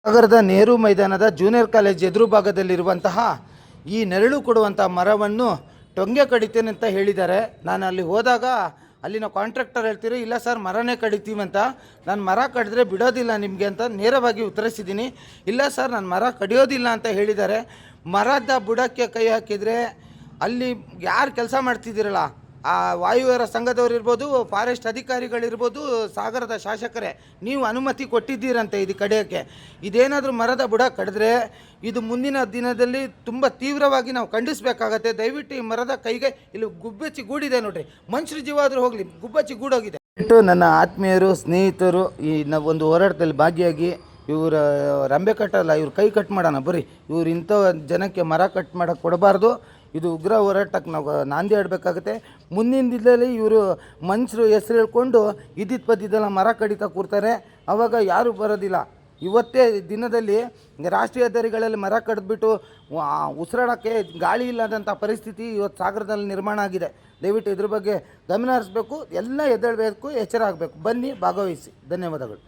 ಸಾಗರದ ನೆಹರು ಮೈದಾನದ junior college ಎದುರು ಭಾಗದಲ್ಲಿರುವಂತಹ ಈ ನೆರಳು ಕೊಡುವಂಥ ಮರವನ್ನು ಟೊಂಗೆ ಕಡಿತೇನೆ ಅಂತ ಹೇಳಿದ್ದಾರೆ. ನಾನು ಅಲ್ಲಿ ಹೋದಾಗ ಅಲ್ಲಿನ ಕಾಂಟ್ರಾಕ್ಟರ್ ಹೇಳ್ತೀರಿ, ಇಲ್ಲ ಸರ್ ಮರನೇ ಕಡಿತೀವಿ ಅಂತ. ನಾನು ಮರ ಕಡಿದ್ರೆ ಬಿಡೋದಿಲ್ಲ ನಿಮಗೆ ಅಂತ ನೇರವಾಗಿ ಉತ್ತರಿಸಿದ್ದೀನಿ. ಇಲ್ಲ ಸರ್ ನಾನು ಮರ ಕಡಿಯೋದಿಲ್ಲ ಅಂತ ಹೇಳಿದ್ದಾರೆ. ಮರದ ಬುಡಕ್ಕೆ ಕೈ ಹಾಕಿದರೆ ಅಲ್ಲಿ ಯಾರು ಕೆಲಸ ಮಾಡ್ತಿದ್ದೀರಲ್ಲ, ಆ ವಾಯುವ್ಯರ ಸಂಘದವ್ರು ಇರ್ಬೋದು, ಫಾರೆಸ್ಟ್ ಅಧಿಕಾರಿಗಳಿರ್ಬೋದು, ಸಾಗರದ ಶಾಸಕರೇ, ನೀವು ಅನುಮತಿ ಕೊಟ್ಟಿದ್ದೀರಂತೆ ಇದು ಕಡಿಯೋಕ್ಕೆ. ಇದೇನಾದರೂ ಮರದ ಬುಡ ಕಡಿದ್ರೆ ಇದು ಮುಂದಿನ ದಿನದಲ್ಲಿ ತುಂಬ ತೀವ್ರವಾಗಿ ನಾವು ಖಂಡಿಸಬೇಕಾಗತ್ತೆ. ದಯವಿಟ್ಟು ಈ ಮರದ ಕೈಗೆ ಇಲ್ಲಿ ಗುಬ್ಬಚ್ಚಿ ಗೂಡಿದೆ ನೋಡ್ರಿ, ಮನುಷ್ಯರ ಜೀವ ಆದರೂ ಹೋಗಲಿ, ಗುಬ್ಬಚ್ಚಿ ಗೂಡೋಗಿದೆ. ನನ್ನ ಆತ್ಮೀಯರು, ಸ್ನೇಹಿತರು ಈ ಒಂದು ಹೋರಾಟದಲ್ಲಿ ಭಾಗಿಯಾಗಿ ಇವ್ರ ರಂಬೆ ಕಟ್ಟಲ್ಲ, ಇವ್ರು ಕೈ ಕಟ್ ಮಾಡೋಣ ಬರ್ರಿ. ಇವ್ರು ಇಂಥ ಜನಕ್ಕೆ ಮರ ಕಟ್ ಮಾಡೋಕ್ಕೆ ಕೊಡಬಾರ್ದು. ಇದು ಉಗ್ರ ಹೋರಾಟಕ್ಕೆ ನಾವು ನಾಂದಿ ಆಡಬೇಕಾಗುತ್ತೆ. ಮುಂದಿನ ದಿನದಲ್ಲಿ ಇವರು ಮನುಷ್ಯರು ಹೆಸರು ಹೇಳ್ಕೊಂಡು ಇದ್ದಿದ್ದು ಪದ್ದಿದ್ದೆಲ್ಲ ಮರ ಕಡಿತಾ ಕೂರ್ತಾರೆ, ಆವಾಗ ಯಾರೂ ಬರೋದಿಲ್ಲ. ಇವತ್ತೇ ದಿನದಲ್ಲಿ ರಾಷ್ಟ್ರೀಯ ಹೆದ್ದಾರಿಗಳಲ್ಲಿ ಮರ ಕಡಿದ್ಬಿಟ್ಟು ಉಸಿರಾಡೋಕ್ಕೆ ಗಾಳಿ ಇಲ್ಲದಂಥ ಪರಿಸ್ಥಿತಿ ಇವತ್ತು ಸಾಗರದಲ್ಲಿ ನಿರ್ಮಾಣ ಆಗಿದೆ. ದಯವಿಟ್ಟು ಇದ್ರ ಬಗ್ಗೆ ಗಮನ ಹರಿಸ್ಬೇಕು, ಎಲ್ಲ ಎದ್ದೇಳಬೇಕು, ಎಚ್ಚರ ಆಗಬೇಕು. ಬನ್ನಿ, ಭಾಗವಹಿಸಿ. ಧನ್ಯವಾದಗಳು.